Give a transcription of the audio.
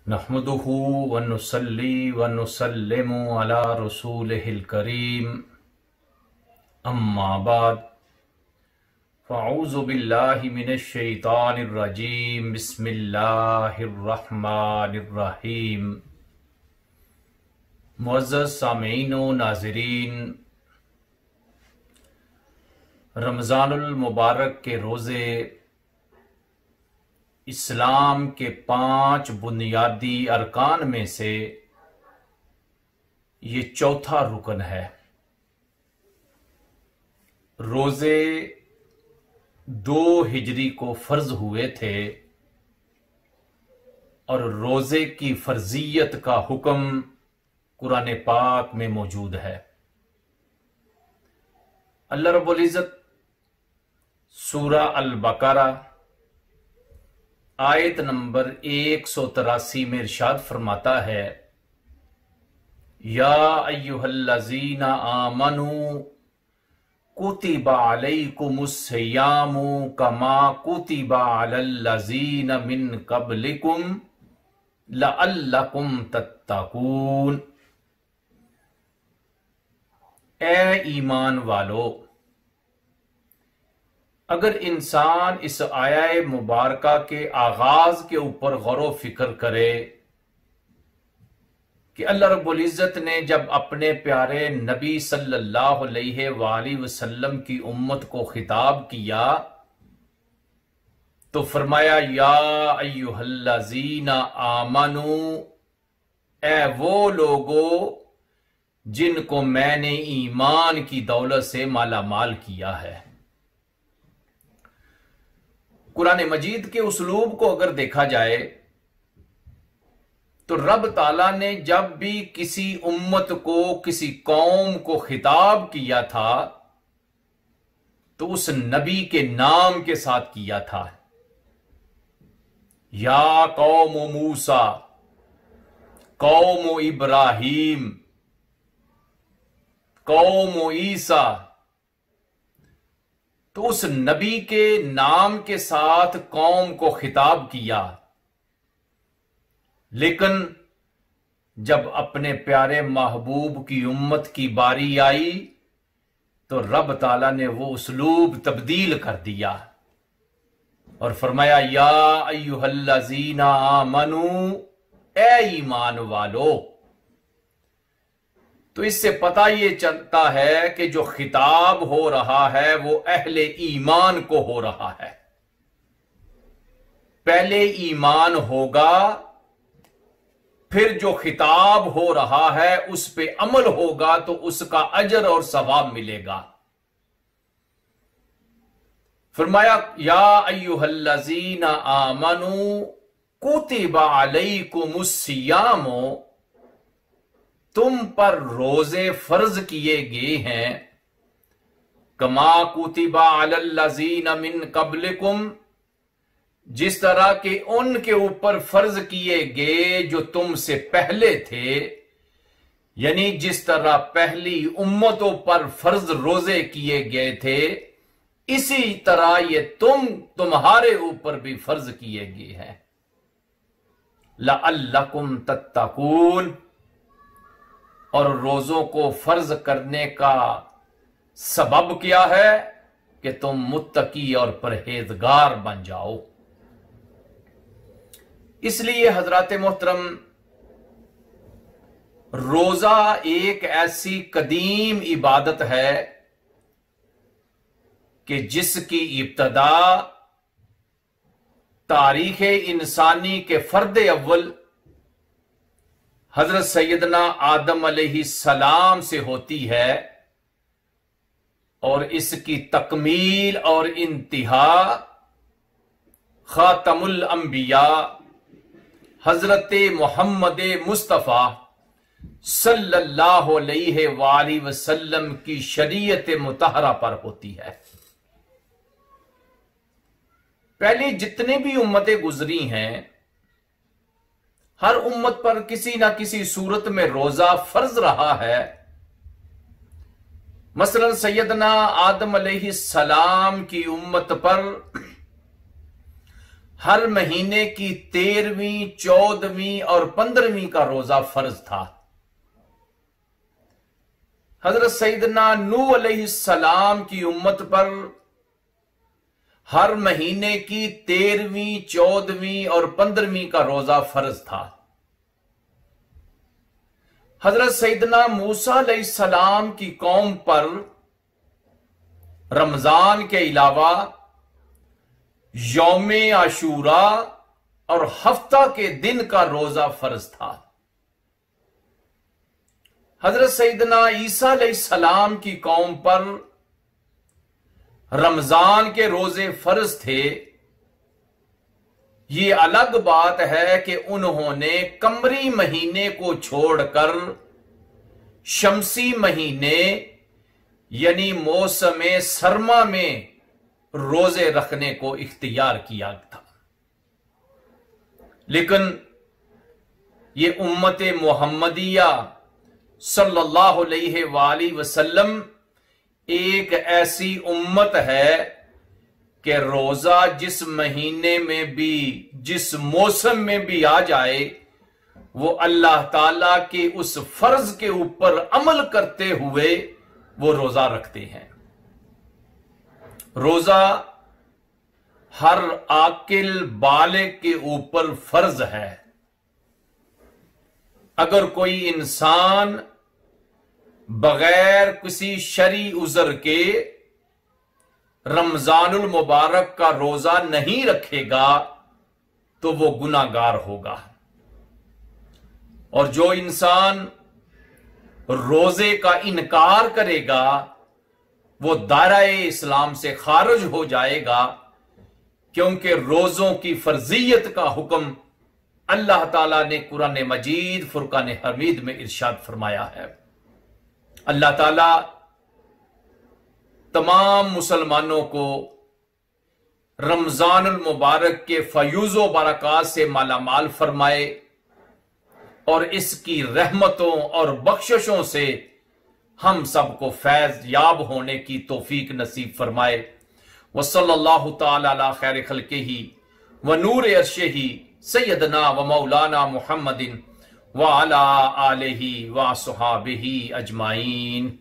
नहमदुहु व नुसल्ली व नुसल्लिमु अला रसूलिहिल करीम अम्मा बाद फ़अऊज़ु बिल्लाहि मिनश शैतानिर रजीम बिस्मिल्लाहिर रहमानिर रहीम। मुअज़्ज़ज़ सामीईन व नाज़रीन, रमज़ानुल मुबारक के रोज़े इस्लाम के 5 बुनियादी अरकान में से ये चौथा रुकन है। रोज़े 2 हिजरी को फर्ज हुए थे और रोज़े की फर्जियत का हुक्म कुरान पाक में मौजूद है। अल्लाह रब्बुल इज़्ज़त सूरा अल बकरा आयत नंबर 183 में इरशाद फरमाता है, या अय्युहल्लज़ीना आमनू कुतिबा अलैकुमुस्सियामु कमा कुतिबा अलल्लज़ीना मिन क़ब्लिकुम लअल्लकुम तत्तकून। ए ईमान वालो, अगर इंसान इस आया मुबारका के आगाज के ऊपर गौर फिक्र करे कि अल्लाह रब्बुल इज़्ज़त ने जब अपने प्यारे नबी सल्लल्लाहु अलैहि वसल्लम की उम्मत को खिताब किया तो फरमाया, या अय्युहल्लज़ीना आमनू, ए वो लोगो जिनको मैंने ईमान की दौलत से माला माल किया है। कुरान मजीद के उसलूब को अगर देखा जाए तो रब ताला ने जब भी किसी उम्मत को, किसी कौम को खिताब किया था तो उस नबी के नाम के साथ किया था। या कौम मूसा, कौम इब्राहीम, कौम ईसा, तो उस नबी के नाम के साथ कौम को खिताब किया। लेकिन जब अपने प्यारे महबूब की उम्मत की बारी आई तो रब ताला ने वो उसलूब तब्दील कर दिया और फरमाया, या अय्युहल्लज़ीना आमनू, ए ईमान वालो। तो इससे पता ये चलता है कि जो खिताब हो रहा है वो अहले ईमान को हो रहा है। पहले ईमान होगा, फिर जो खिताब हो रहा है उस पे अमल होगा तो उसका अजर और सवाब मिलेगा। फरमाया, या अय्युहल्लज़ीना आमनू कुतिबा अलैकुमुस्सियामु, तुम पर रोजे फर्ज किए गए हैं, कमा कुतिबा अलल्लज़ीना मिन क़ब्लिकुम, जिस तरह के उनके ऊपर फर्ज किए गए जो तुमसे पहले थे। यानी जिस तरह पहली उम्मतों पर फर्ज रोजे किए गए थे, इसी तरह ये तुम्हारे ऊपर भी फर्ज किए गए हैं। लअल्लकुम तत्तकून, और रोजों को फर्ज करने का सबब क्या है कि तुम मुत्तकी और परहेजगार बन जाओ। इसलिए हजरात मोहतरम, रोजा एक ऐसी कदीम इबादत है कि जिसकी इब्तदा तारीख इंसानी के फर्द अव्वल हजरत सैयदना आदम अलैहिस्सलाम से होती है और इसकी तकमील और इंतहा खातमुल अंबिया हजरत मोहम्मद मुस्तफ़ा सल्लल्लाहु अलैहि वसल्लम की शरीयत मुतहरा पर होती है। पहले जितने भी उम्मतें गुजरी हैं, हर उम्मत पर किसी ना किसी सूरत में रोजा फर्ज रहा है। मसलन सैयदना आदम अलैहिस्सलाम की उम्मत पर हर महीने की 13वीं, 14वीं और 15वीं का रोजा फर्ज था। हजरत सैयदना नूह अलैहिस्सलाम की उम्मत पर हर महीने की 13वीं, 14वीं और 15वीं का रोजा फर्ज था। हजरत सैयदना मूसा अलैहिस्सलाम की कौम पर रमजान के अलावा यौमे आशूरा और हफ्ता के दिन का रोजा फर्ज था। हजरत सैयदना ईसा अलैहिस्सलाम की कौम पर रमजान के रोजे फर्ज थे। ये अलग बात है कि उन्होंने कमरी महीने को छोड़कर शमसी महीने यानी मौसम सरमा में रोजे रखने को इख्तियार किया था। लेकिन ये उम्मत मोहम्मदिया सल्लल्लाहु अलैहि वसल्लम एक ऐसी उम्मत है कि रोजा जिस महीने में भी, जिस मौसम में भी आ जाए, वो अल्लाह ताला के उस फर्ज के ऊपर अमल करते हुए वो रोजा रखते हैं। रोजा हर आकिल बालिग के ऊपर फर्ज है। अगर कोई इंसान बगैर किसी शरी उज़र के रमजानुल मुबारक का रोजा नहीं रखेगा तो वो गुनाहगार होगा। और जो इंसान रोजे का इनकार करेगा वो दायरे इस्लाम से खारिज हो जाएगा, क्योंकि रोजों की फर्जियत का हुक्म अल्लाह ताला ने कुरान मजीद फुरकान हमीद में इरशाद फरमाया है। अल्लाह ताला तमाम मुसलमानों को रमजानुल मुबारक के फयूज़ो बरक़ात से मालामाल फरमाए और इसकी रहमतों और बख्शिशों से हम सबको फैज याब होने की तौफीक नसीब फरमाए। वसल्लल्लाहु तआला अला खैर खल्क़िही व नूर अर्शिही सय्यदना व मौलाना मुहम्मदिन व अला आलिही व अस्हाबिही अजमाइन।